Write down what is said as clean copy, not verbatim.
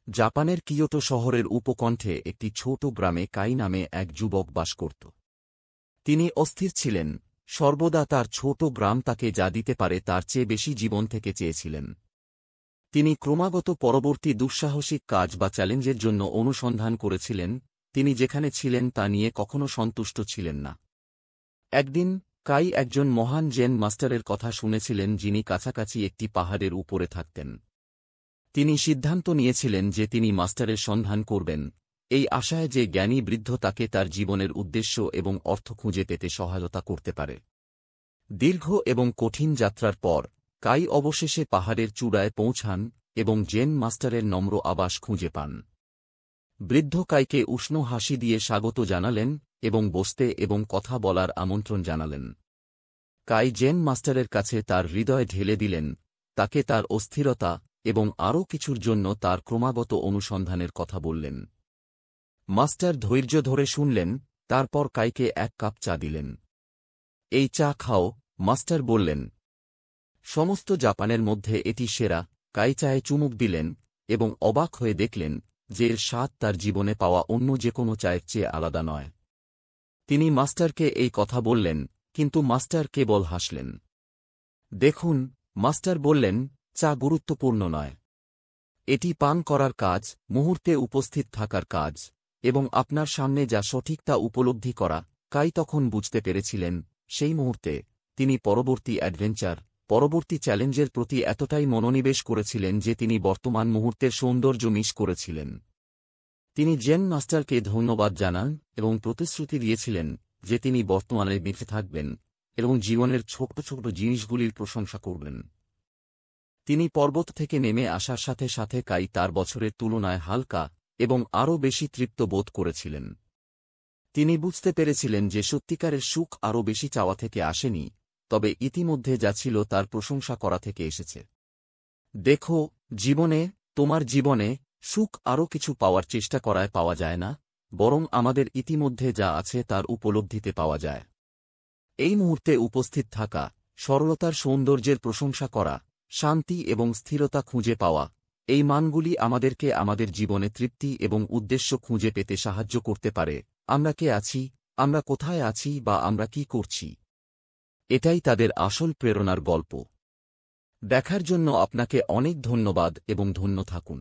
জাপানের কিয়োটো শহরের উপকণ্ঠে একটি ছোট গ্রামে কাই নামে এক যুবক বাস করত। তিনি অস্থির ছিলেন, সর্বদা তার ছোট গ্রাম তাকে যা দিতে পারে তার চেয়ে বেশি জীবন থেকে চেয়েছিলেন। তিনি ক্রমাগত পরবর্তী দুঃসাহসিক কাজ বা চ্যালেঞ্জের জন্য অনুসন্ধান করেছিলেন, তিনি যেখানে ছিলেন তা নিয়ে কখনো সন্তুষ্ট ছিলেন না। একদিন কাই একজন মহান জেন মাস্টারের কথা শুনেছিলেন যিনি কাছাকাছি একটি পাহাড়ের উপরে থাকতেন। তিনি সিদ্ধান্ত নিয়েছিলেন যে তিনি মাস্টারের সন্ধান করবেন, এই আশায় যে জ্ঞানী বৃদ্ধ তাকে তার জীবনের উদ্দেশ্য এবং অর্থ খুঁজে পেতে সহায়তা করতে পারে। দীর্ঘ এবং কঠিন যাত্রার পর কাই অবশেষে পাহাড়ের চূড়ায় পৌঁছান এবং জেন মাস্টারের নম্র আবাস খুঁজে পান। বৃদ্ধ কাইকে উষ্ণ হাসি দিয়ে স্বাগত জানালেন এবং বসতে এবং কথা বলার আমন্ত্রণ জানালেন। কাই জেন মাস্টারের কাছে তার হৃদয় ঢেলে দিলেন, তাকে তার অস্থিরতা এবং আরও কিছুর জন্য তার ক্রমাগত অনুসন্ধানের কথা বললেন। মাস্টার ধৈর্য ধরে শুনলেন, তারপর কাইকে এক কাপ চা দিলেন। এই চা খাও, মাস্টার বললেন। সমস্ত জাপানের মধ্যে এটি সেরা। কাই চায়ে চুমুক দিলেন এবং অবাক হয়ে দেখলেন যে এর স্বাদ তার জীবনে পাওয়া অন্য যে কোনো চায়ের চেয়ে আলাদা নয়। তিনি মাস্টারকে এই কথা বললেন, কিন্তু মাস্টার কেবল হাসলেন। দেখুন, মাস্টার বললেন, চা গুরুত্বপূর্ণ নয়। এটি পান করার কাজ, মুহূর্তে উপস্থিত থাকার কাজ, এবং আপনার সামনে যা সঠিক তা উপলব্ধি করা। কাই তখন বুঝতে পেরেছিলেন, সেই মুহূর্তে তিনি পরবর্তী অ্যাডভেঞ্চার, পরবর্তী চ্যালেঞ্জের প্রতি এতটাই মনোনিবেশ করেছিলেন যে তিনি বর্তমান মুহূর্তের সৌন্দর্য মিস করেছিলেন। তিনি জেন মাস্টারকে ধন্যবাদ জানান এবং প্রতিশ্রুতি দিয়েছিলেন যে তিনি বর্তমানে বেঁচে থাকবেন এবং জীবনের ছোট ছোট জিনিসগুলির প্রশংসা করবেন। তিনি পর্বত থেকে নেমে আসার সাথে সাথে কাই তার বছরের তুলনায় হালকা এবং আরও বেশি তৃপ্ত বোধ করেছিলেন। তিনি বুঝতে পেরেছিলেন যে সত্যিকারের সুখ আরও বেশি চাওয়া থেকে আসেনি, তবে ইতিমধ্যে যা ছিল তার প্রশংসা করা থেকে এসেছে। দেখো, তোমার জীবনে সুখ আরও কিছু পাওয়ার চেষ্টা করায় পাওয়া যায় না, বরং আমাদের ইতিমধ্যে যা আছে তার উপলব্ধিতে পাওয়া যায়। এই মুহূর্তে উপস্থিত থাকা, সরলতার সৌন্দর্যের প্রশংসা করা, শান্তি এবং স্থিরতা খুঁজে পাওয়া, এই মানগুলি আমাদেরকে আমাদের জীবনে তৃপ্তি এবং উদ্দেশ্য খুঁজে পেতে সাহায্য করতে পারে। আমরা কে আছি, আমরা কোথায় আছি বা আমরা কি করছি, এটাই তাদের আসল প্রেরণার গল্প। দেখার জন্য আপনাকে অনেক ধন্যবাদ এবং ধন্য থাকুন।